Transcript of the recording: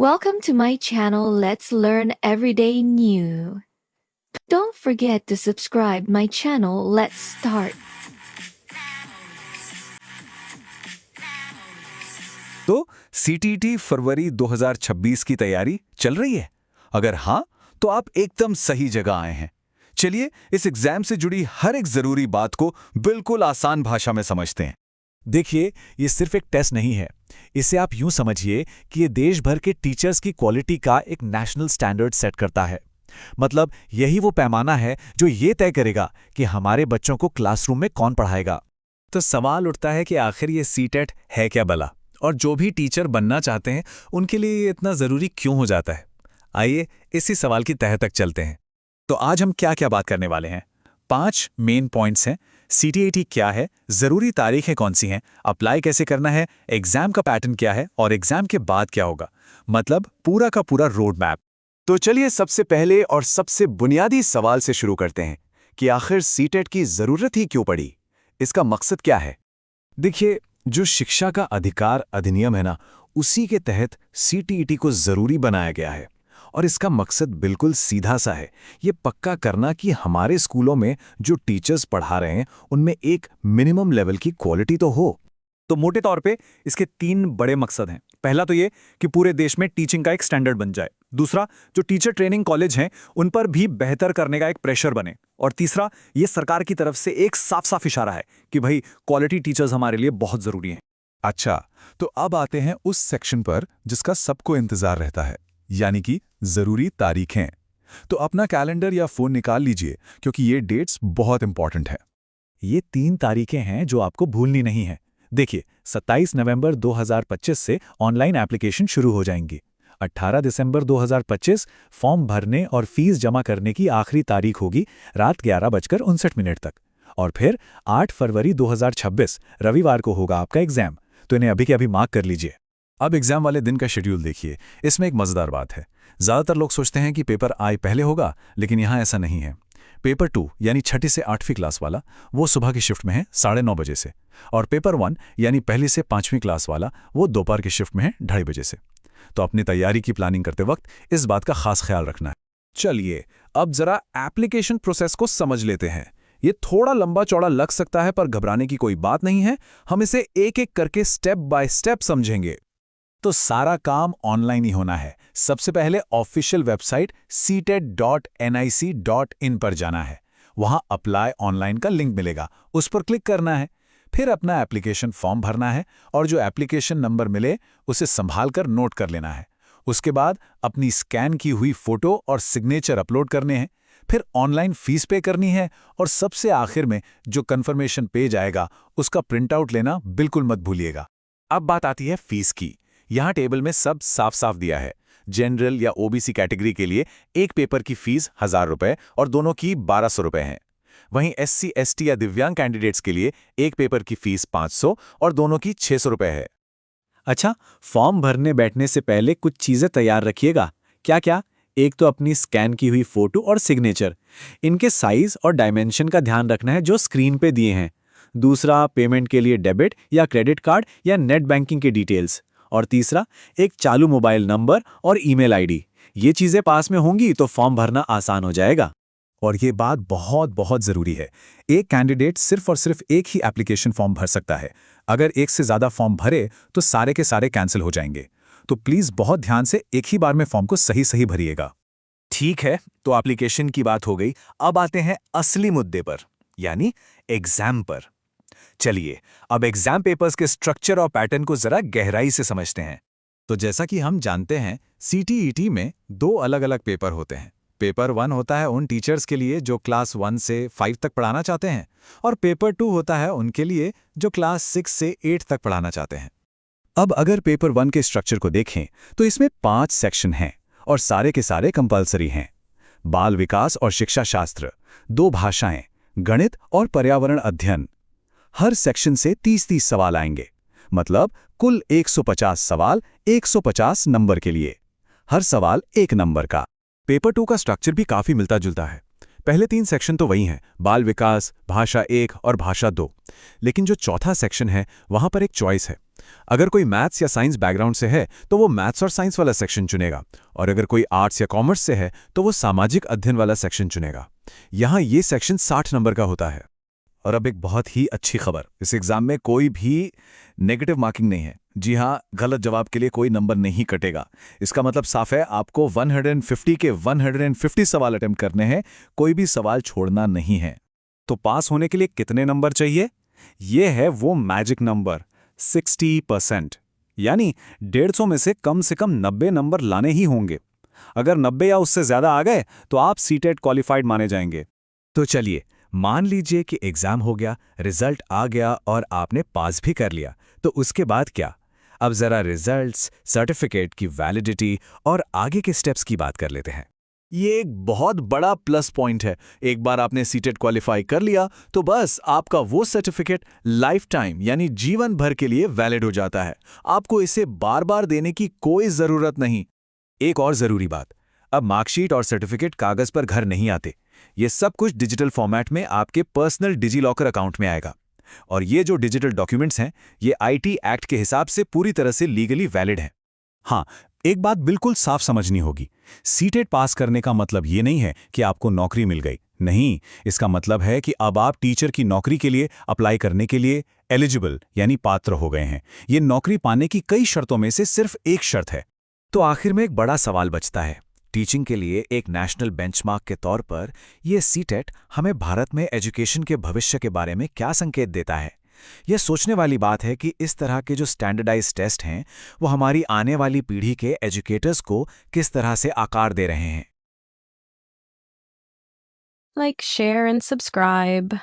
Welcome to my channel. Let's learn everyday new. Don't forget to subscribe my channel. Let's start. तो CTT फरवरी 2026 की तैयारी चल रही है? अगर हाँ, तो आप एकदम सही जगह आए हैं। चलिए इस एग्जाम से जुड़ी हर एक जरूरी बात को बिल्कुल आसान भाषा में समझते हैं। देखिए, ये सिर्फ एक टेस्ट नहीं है। इसे आप यूं समझिए कि ये देश भर के टीचर्स की क्वालिटी का एक नेशनल स्टैंडर्ड सेट करता है। मतलब यही वो पैमाना है जो ये तय करेगा कि हमारे बच्चों को क्लासरूम में कौन पढ़ाएगा। तो सवाल उठता है कि आखिर ये सीटेट है क्या भला, और जो भी टीचर बनना चाहते हैं उनके लिए ये इतना ज़रूरी क्यों हो जाता है। आइए इसी सवाल की तह तक चलते हैं। तो आज हम क्या क्या बात करने वाले हैं। 5 मेन पॉइंट्स हैं। सीटीएटी क्या है, ज़रूरी तारीखें कौन सी हैं, अप्लाई कैसे करना है, एग्जाम का पैटर्न क्या है और एग्जाम के बाद क्या होगा। मतलब पूरा का पूरा रोड मैप। तो चलिए सबसे पहले और सबसे बुनियादी सवाल से शुरू करते हैं कि आखिर सीटेट की ज़रूरत ही क्यों पड़ी, इसका मकसद क्या है। देखिए, जो शिक्षा का अधिकार अधिनियम है ना, उसी के तहत सीटीईटी को ज़रूरी बनाया गया है। और इसका मकसद बिल्कुल सीधा सा है, ये पक्का करना कि हमारे स्कूलों में जो टीचर्स पढ़ा रहे हैं उनमें एक मिनिमम लेवल की क्वालिटी तो हो। तो मोटे तौर पे इसके 3 बड़े मकसद हैं। पहला तो ये कि पूरे देश में टीचिंग का एक स्टैंडर्ड बन जाए। दूसरा, जो टीचर ट्रेनिंग कॉलेज हैं उन पर भी बेहतर करने का एक प्रेशर बने। और तीसरा, ये सरकार की तरफ से एक साफ साफ इशारा है कि भाई क्वालिटी टीचर्स हमारे लिए बहुत ज़रूरी हैं। अच्छा, तो अब आते हैं उस सेक्शन पर जिसका सबको इंतजार रहता है, यानी कि जरूरी तारीखें। तो अपना कैलेंडर या फोन निकाल लीजिए क्योंकि ये डेट्स बहुत इंपॉर्टेंट है। ये 3 तारीखें हैं जो आपको भूलनी नहीं है। देखिए, 27 नवंबर 2025 से ऑनलाइन एप्लीकेशन शुरू हो जाएंगी। 18 दिसंबर 2025 फॉर्म भरने और फीस जमा करने की आखिरी तारीख होगी, रात 11:59 तक। और फिर 8 फरवरी 2026 रविवार को होगा आपका एग्जाम। तो इन्हें अभी के अभी मार्क कर लीजिए। अब एग्जाम वाले दिन का शेड्यूल देखिए। इसमें एक मजेदार बात है। ज्यादातर लोग सोचते हैं कि पेपर आई पहले होगा, लेकिन यहाँ ऐसा नहीं है। पेपर 2 यानी 6ठी से 8वीं क्लास वाला, वो सुबह की शिफ्ट में है 9:30 बजे से। और पेपर 1 यानी 1ली से 5वीं क्लास वाला, वो दोपहर की शिफ्ट में है 2:30 बजे से। तो अपनी तैयारी की प्लानिंग करते वक्त इस बात का खास ख्याल रखना है। चलिए अब जरा एप्लीकेशन प्रोसेस को समझ लेते हैं। ये थोड़ा लंबा चौड़ा लग सकता है, पर घबराने की कोई बात नहीं है। हम इसे एक एक करके स्टेप बाय स्टेप समझेंगे। तो सारा काम ऑनलाइन ही होना है। सबसे पहले ऑफिशियल वेबसाइट ctet.nic.in पर जाना है। वहां अप्लाई ऑनलाइन का लिंक मिलेगा, उस पर क्लिक करना है। फिर अपना एप्लीकेशन फॉर्म भरना है और जो एप्लीकेशन नंबर मिले उसे संभाल कर नोट कर लेना है। उसके बाद अपनी स्कैन की हुई फोटो और सिग्नेचर अपलोड करने हैं। फिर ऑनलाइन फीस पे करनी है और सबसे आखिर में जो कंफर्मेशन पेज आएगा उसका प्रिंट आउट लेना बिल्कुल मत भूलिएगा। अब बात आती है फीस की। यहाँ टेबल में सब साफ साफ दिया है। जनरल या ओबीसी कैटेगरी के लिए एक पेपर की फीस 1000 रुपए और दोनों की 1200 रुपए हैं। वहीं एससी, एसटी या दिव्यांग कैंडिडेट्स के लिए एक पेपर की फीस 500 और दोनों की 600 रुपए है। अच्छा, फॉर्म भरने बैठने से पहले कुछ चीजें तैयार रखिएगा। क्या क्या? एक तो अपनी स्कैन की हुई फोटो और सिग्नेचर। इनके साइज और डायमेंशन का ध्यान रखना है जो स्क्रीन पे दिए हैं। दूसरा, पेमेंट के लिए डेबिट या क्रेडिट कार्ड या नेट बैंकिंग के डिटेल्स। और तीसरा, एक चालू मोबाइल नंबर और ईमेल आईडी। ये चीजें पास में होंगी तो फॉर्म भरना आसान हो जाएगा। और ये बात बहुत बहुत ज़रूरी है। एक कैंडिडेट सिर्फ और सिर्फ एक ही एप्लीकेशन फॉर्म भर सकता है। अगर एक से ज़्यादा फॉर्म भरे तो सारे के सारे कैंसिल हो जाएंगे। तो प्लीज़ बहुत ध्यान से एक ही बार में फॉर्म को सही सही भरिएगा। ठीक है, तो एप्लीकेशन की बात हो गई। अब आते हैं असली मुद्दे पर, यानी एग्जाम पर। चलिए अब एग्जाम पेपर्स के स्ट्रक्चर और पैटर्न को जरा गहराई से समझते हैं। तो जैसा कि हम जानते हैं, सीटीईटी में 2 अलग अलग पेपर होते हैं। पेपर 1 होता है उन टीचर्स के लिए जो क्लास 1 से 5 तक पढ़ाना चाहते हैं, और पेपर 2 होता है उनके लिए जो क्लास 6 से 8 तक पढ़ाना चाहते हैं। अब अगर पेपर 1 के स्ट्रक्चर को देखें तो इसमें 5 सेक्शन हैं और सारे के सारे कंपलसरी हैं। बाल विकास और शिक्षा शास्त्र, 2 भाषाएं, गणित और पर्यावरण अध्ययन। हर सेक्शन से 30-30 सवाल आएंगे, मतलब कुल 150 सवाल 150 नंबर के लिए। हर सवाल 1 नंबर का। पेपर 2 का स्ट्रक्चर भी काफी मिलता जुलता है। पहले 3 सेक्शन तो वही हैं, बाल विकास, भाषा 1 और भाषा 2। लेकिन जो चौथा सेक्शन है वहाँ पर एक चॉइस है। अगर कोई मैथ्स या साइंस बैकग्राउंड से है तो वो मैथ्स और साइंस वाला सेक्शन चुनेगा, और अगर कोई आर्ट्स या कॉमर्स से है तो वो सामाजिक अध्ययन वाला सेक्शन चुनेगा। यहाँ ये सेक्शन 60 नंबर का होता है। और अब एक बहुत ही अच्छी खबर, इस एग्जाम में कोई भी नेगेटिव मार्किंग नहीं है। जी हाँ, गलत जवाब के लिए कोई नंबर नहीं कटेगा। इसका मतलब साफ है, आपको 150 के 150 सवाल अटेम्प्ट करने हैं, कोई भी सवाल छोड़ना नहीं है। तो पास होने के लिए कितने नंबर चाहिए? ये है वो मैजिक नंबर, 60%। यानी 150 में से कम 90 नंबर लाने ही होंगे। अगर 90 या उससे ज्यादा आ गए तो आप सीटेट क्वालिफाइड माने जाएंगे। तो चलिए, मान लीजिए कि एग्जाम हो गया, रिजल्ट आ गया और आपने पास भी कर लिया, तो उसके बाद क्या? अब जरा रिजल्ट्स, सर्टिफिकेट की वैलिडिटी और आगे के स्टेप्स की बात कर लेते हैं। ये एक बहुत बड़ा प्लस पॉइंट है। एक बार आपने सीटेट क्वालिफाई कर लिया तो बस आपका वो सर्टिफिकेट लाइफ टाइम यानी जीवन भर के लिए वैलिड हो जाता है। आपको इसे बार बार देने की कोई जरूरत नहीं। एक और जरूरी बात, अब मार्कशीट और सर्टिफिकेट कागज पर घर नहीं आते। ये सब कुछ डिजिटल फॉर्मेट में आपके पर्सनल डिजीलॉकर अकाउंट में आएगा। और ये जो डिजिटल डॉक्यूमेंट्स हैं, ये आईटी एक्ट के हिसाब से पूरी तरह से लीगली वैलिड हैं। हाँ, एक बात बिल्कुल साफ समझनी होगी। सीटेट पास करने का मतलब ये नहीं है कि आपको नौकरी मिल गई। नहीं, इसका मतलब है कि अब आप टीचर की नौकरी के लिए अप्लाई करने के लिए एलिजिबल यानी पात्र हो गए हैं। ये नौकरी पाने की कई शर्तों में से सिर्फ एक शर्त है। तो आखिर में एक बड़ा सवाल बचता है, टीचिंग के लिए एक नेशनल बेंचमार्क के तौर पर ये सीटेट हमें भारत में एजुकेशन के भविष्य के बारे में क्या संकेत देता है? यह सोचने वाली बात है कि इस तरह के जो स्टैंडर्डाइज्ड टेस्ट हैं, वो हमारी आने वाली पीढ़ी के एजुकेटर्स को किस तरह से आकार दे रहे हैं। Like, share, and subscribe.